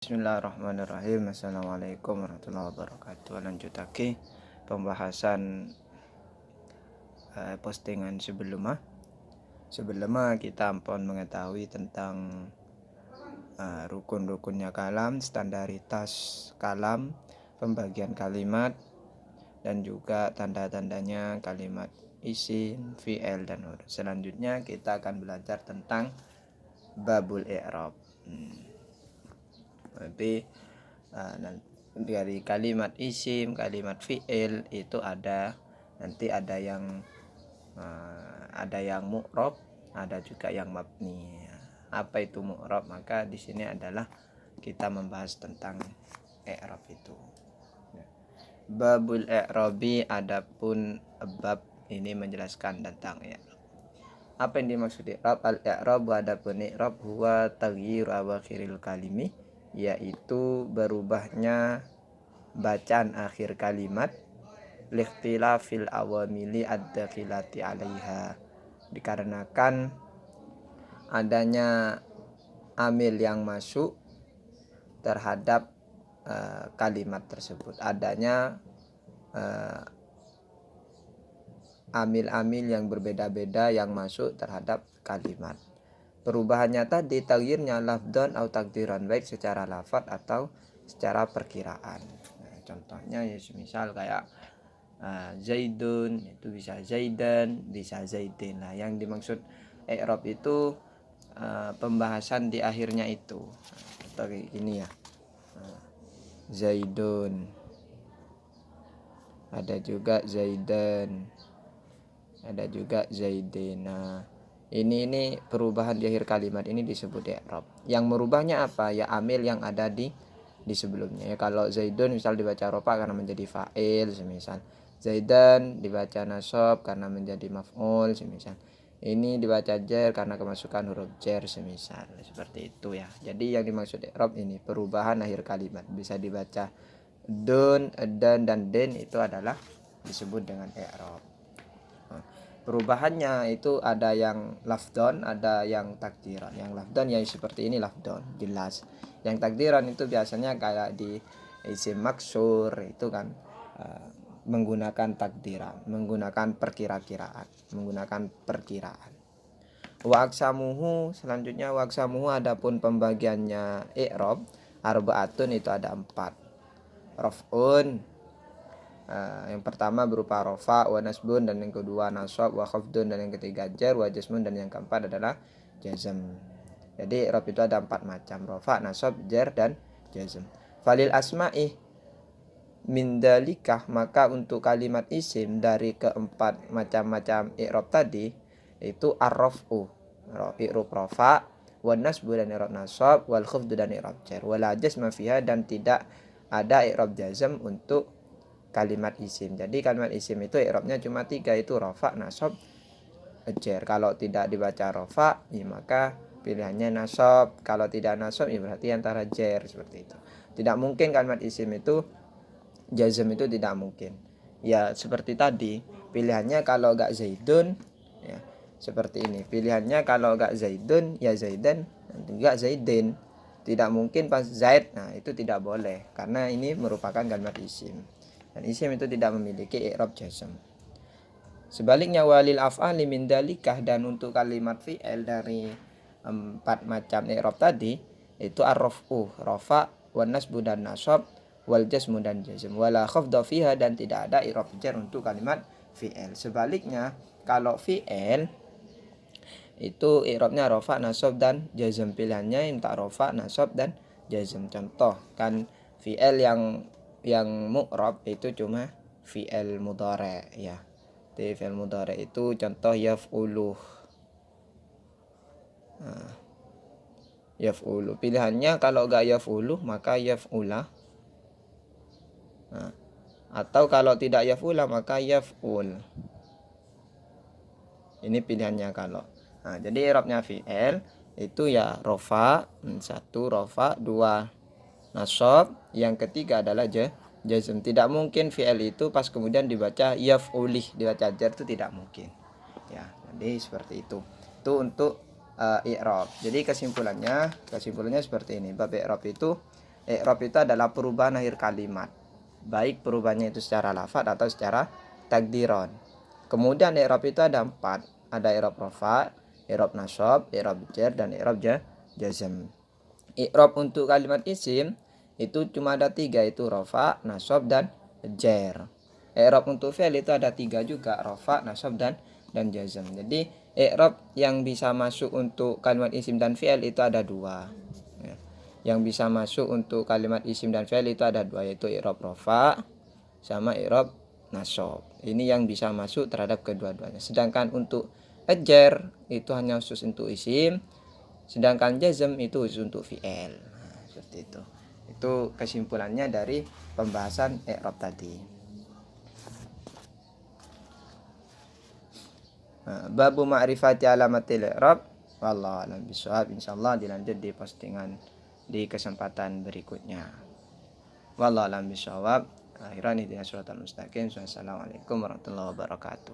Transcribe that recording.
Bismillahirrahmanirrahim. Assalamualaikum warahmatullahi wabarakatuh. Lanjut lagi pembahasan postingan sebelumnya kita ampun mengetahui tentang rukun-rukunnya kalam, standaritas kalam, pembagian kalimat, dan juga tanda-tandanya kalimat isim, fi'il, dan huruf. Selanjutnya kita akan belajar tentang babul i'rab. Berarti dari kalimat isim, kalimat fi'il itu nanti ada yang mu'rab, ada juga yang mabni. Apa itu mu'rab? Maka di sini adalah kita membahas tentang i'rab itu. Babul i'rabi, adapun bab ini menjelaskan tentang i'rab. Apa yang dimaksud i'rab? Al-i'rab, adapun i'rab huwa taghyir awakhiril kalimi, yaitu berubahnya bacaan akhir kalimat likhtilafil awamili ad-dakhilati 'alaiha, dikarenakan adanya amil yang masuk terhadap kalimat tersebut, adanya amil-amil yang berbeda-beda yang masuk terhadap kalimat. Perubahannya tadi taghyirnya lafdon atau takdiran, baik secara lafaz atau secara perkiraan. Contohnya ya misal kayak Zaidun, itu bisa Zaidan, bisa Zaidin. Nah, yang dimaksud i'rab itu pembahasan di akhirnya itu. Atau kayak gini ya. Zaidun. Ada juga Zaidan. Ada juga Zaidin. Nah, ini perubahan di akhir kalimat ini disebut i'rab. Yang merubahnya apa? Ya amil yang ada di sebelumnya. Ya, kalau Zaidun misal dibaca rofa karena menjadi fa'il, semisal Zaidan dibaca nasab karena menjadi maf'ul, semisal ini dibaca jar karena kemasukan huruf jar, semisal seperti itu ya. Jadi yang dimaksud i'rab ini perubahan akhir kalimat, bisa dibaca dun, dan den, itu adalah disebut dengan i'rab. Perubahannya itu ada yang lafdon, ada yang takdiran. Yang lafdon ya seperti ini, lafdon jelas. Yang takdiran itu biasanya kayak di isim maksur itu kan menggunakan takdiran, menggunakan perkiraan. Wa aksamuhu, selanjutnya wa aksamuhu, adapun pembagiannya i'rab arbaatun, itu ada 4. Raf'un, yang pertama berupa rofa, wa nasbun, dan yang kedua nasab, wa khafdun, dan yang ketiga jar, wa jazmun, dan yang keempat adalah jazm. Jadi i'rab itu ada 4 macam, rofa, nasab, jar, dan jazm. Falil asma'i min dalikah, maka untuk kalimat isim dari keempat macam-macam i'rab tadi itu ar-raf'u, i'rab rofa, wa nasbu, dan i'rab nasab, wal khafdu, dan i'rab jar, wala jazma fiha, dan tidak ada i'rab jazm untuk kalimat isim. Jadi kalimat isim itu i'rabnya cuma 3, itu rofa, nasab, jar. Kalau tidak dibaca rofa, ya maka pilihannya nasab. Kalau tidak nasab, ya berarti antara jar, seperti itu. Tidak mungkin kalimat isim itu jazm, itu tidak mungkin. Ya seperti tadi, pilihannya kalau gak Zaidun, ya seperti ini. Pilihannya kalau gak Zaidun, ya Zaidan, gak Zaidin. Tidak mungkin pas Zaid. Nah, itu tidak boleh karena ini merupakan kalimat isim. Dan isim itu tidak memiliki i'rab jazm. Sebaliknya walil af'ali min dalikah, dan untuk kalimat fi'il dari 4 macam i'rab tadi itu ar-raf'u, rafa, wan nasbu, dan nasab, wal jazmu, dan jazm, wala khafdha fiha, dan tidak ada i'rab jar untuk kalimat fi'il. Sebaliknya kalau fi'il itu i'rabnya rafa, nasab, dan jazm. Pilihannya yang tak rafa, nasab, dan jazm. Contoh kan fi'il yang mu'rab itu cuma fi'il mudhari ya. Di fi'il mudhari itu contoh yaf'ulu. Yaf'ulu. Pilihannya kalau enggak yaf'ulu maka yaf'ula. Atau kalau tidak yaf'ula maka yaf'ul. Ini pilihannya kalau. Jadi i'rabnya fi'il itu ya rofa, 1 rofa, 2 nasab, yang ketiga adalah jazm. Tidak mungkin fi'il itu pas kemudian dibaca yaf'ulih, dibaca jar, itu tidak mungkin. Ya, jadi seperti itu. Itu untuk i'rab. Jadi kesimpulannya seperti ini. Bab i'rab itu I'rab itu adalah perubahan akhir kalimat, baik perubahannya itu secara lafadz atau secara takdiron. Kemudian i'rab itu ada 4. Ada i'rab rafa, i'rab nasab, i'rab jar, dan i'rab jazm. I'rab untuk kalimat isim itu cuma ada 3, itu rafa, nasab, dan jar. I'rab untuk fi'il itu ada 3 juga, rafa, nasab, dan jazm. Jadi i'rab yang bisa masuk untuk kalimat isim dan fi'il itu ada 2. Ya. Yang bisa masuk untuk kalimat isim dan fi'il itu ada 2, yaitu i'rab rafa sama i'rab nasab. Ini yang bisa masuk terhadap kedua-duanya. Sedangkan untuk jar itu hanya khusus untuk isim, sedangkan jazm itu khusus untuk fi'il. Nah, seperti itu. Itu kesimpulannya dari pembahasan i'rab tadi. Babu ma'rifati alamatil i'rab. Wallahu a'lam bishawab. Insyaallah dilanjut di postingan di kesempatan berikutnya. Wallahu a'lam bishawab. Akhiran ihdinas siratal mustaqim. Wassalamualaikum warahmatullahi wabarakatuh.